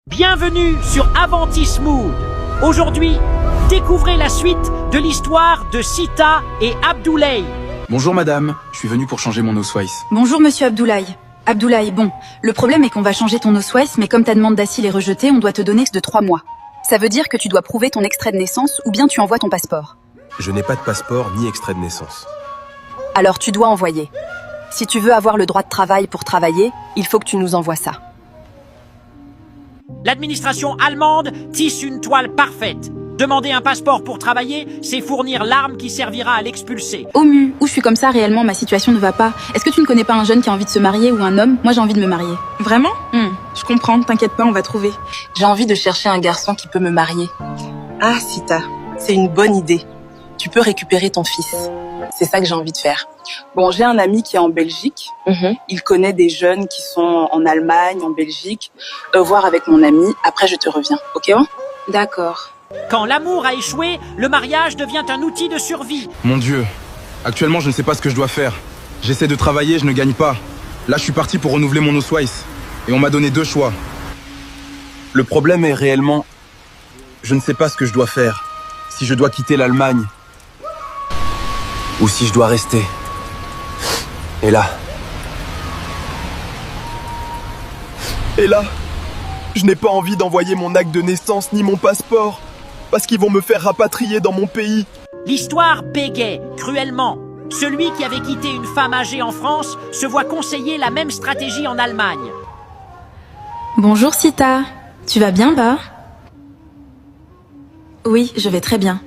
Bienvenue sur Aventis Mood. Aujourd'hui, découvrez la suite de l'histoire de Sita et Abdoulaye. Bonjour madame, je suis venu pour changer mon Osweiss. Bonjour monsieur Abdoulaye. Abdoulaye, bon, le problème est qu'on va changer ton Osweiss, mais comme ta demande d'asile est rejetée, on doit te donner de 3 mois. Ça veut dire que tu dois prouver ton extrait de naissance ou bien tu envoies ton passeport. Je n'ai pas de passeport ni extrait de naissance. Alors tu dois envoyer. Si tu veux avoir le droit de travail pour travailler, il faut que tu nous envoies ça. L'administration allemande tisse une toile parfaite. Demander un passeport pour travailler, c'est fournir l'arme qui servira à l'expulser. Omu, où je suis comme ça réellement, ma situation ne va pas. Est-ce que tu ne connais pas un jeune qui a envie de se marier ou un homme? Moi j'ai envie de me marier. Vraiment? Je comprends, t'inquiète pas, on va trouver. J'ai envie de chercher un garçon qui peut me marier. Ah, Sita, c'est une bonne idée. Tu peux récupérer ton fils. C'est ça que j'ai envie de faire. Bon, j'ai un ami qui est en Belgique. Il connaît des jeunes qui sont en Allemagne, en Belgique. Voir avec mon ami. Après, je te reviens. Ok, hein? D'accord. Quand l'amour a échoué, le mariage devient un outil de survie. Mon Dieu, actuellement je ne sais pas ce que je dois faire. J'essaie de travailler, je ne gagne pas. Là je suis parti pour renouveler mon Osweiss. Et on m'a donné 2 choix. Le problème est réellement... Je ne sais pas ce que je dois faire. Si je dois quitter l'Allemagne. Ou si je dois rester. Et là... je n'ai pas envie d'envoyer mon acte de naissance ni mon passeport. Parce qu'ils vont me faire rapatrier dans mon pays. L'histoire bégaie cruellement. Celui qui avait quitté une femme âgée en France se voit conseiller la même stratégie en Allemagne. Bonjour Sita, tu vas bien bah? Oui, je vais très bien.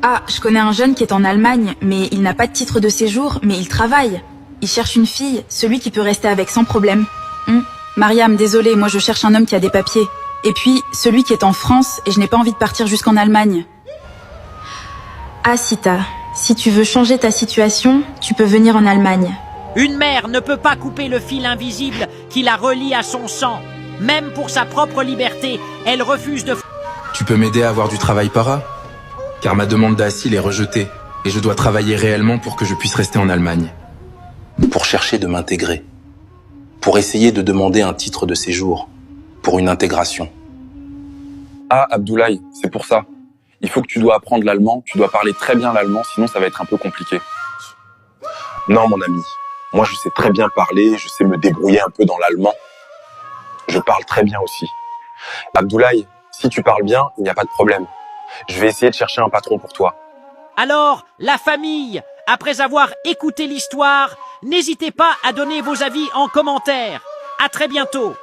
Ah, je connais un jeune qui est en Allemagne, mais il n'a pas de titre de séjour, mais il travaille. Il cherche une fille, celui qui peut rester avec sans problème. Mariam, désolée, moi je cherche un homme qui a des papiers. Et puis, celui qui est en France, et je n'ai pas envie de partir jusqu'en Allemagne. Ah Sita, si tu veux changer ta situation, tu peux venir en Allemagne. Une mère ne peut pas couper le fil invisible qui la relie à son sang. Même pour sa propre liberté, elle refuse de... Tu peux m'aider à avoir du travail para? Car ma demande d'asile est rejetée. Et je dois travailler réellement pour que je puisse rester en Allemagne. Pour chercher de m'intégrer. Pour essayer de demander un titre de séjour. Pour une intégration. Ah, Abdoulaye, c'est pour ça. Il faut que tu dois apprendre l'allemand, tu dois parler très bien l'allemand, sinon ça va être un peu compliqué. Non, mon ami. Moi, je sais très bien parler, je sais me débrouiller un peu dans l'allemand. Je parle très bien aussi. Abdoulaye, si tu parles bien, il n'y a pas de problème. Je vais essayer de chercher un patron pour toi. Alors, la famille, après avoir écouté l'histoire, n'hésitez pas à donner vos avis en commentaire. À très bientôt.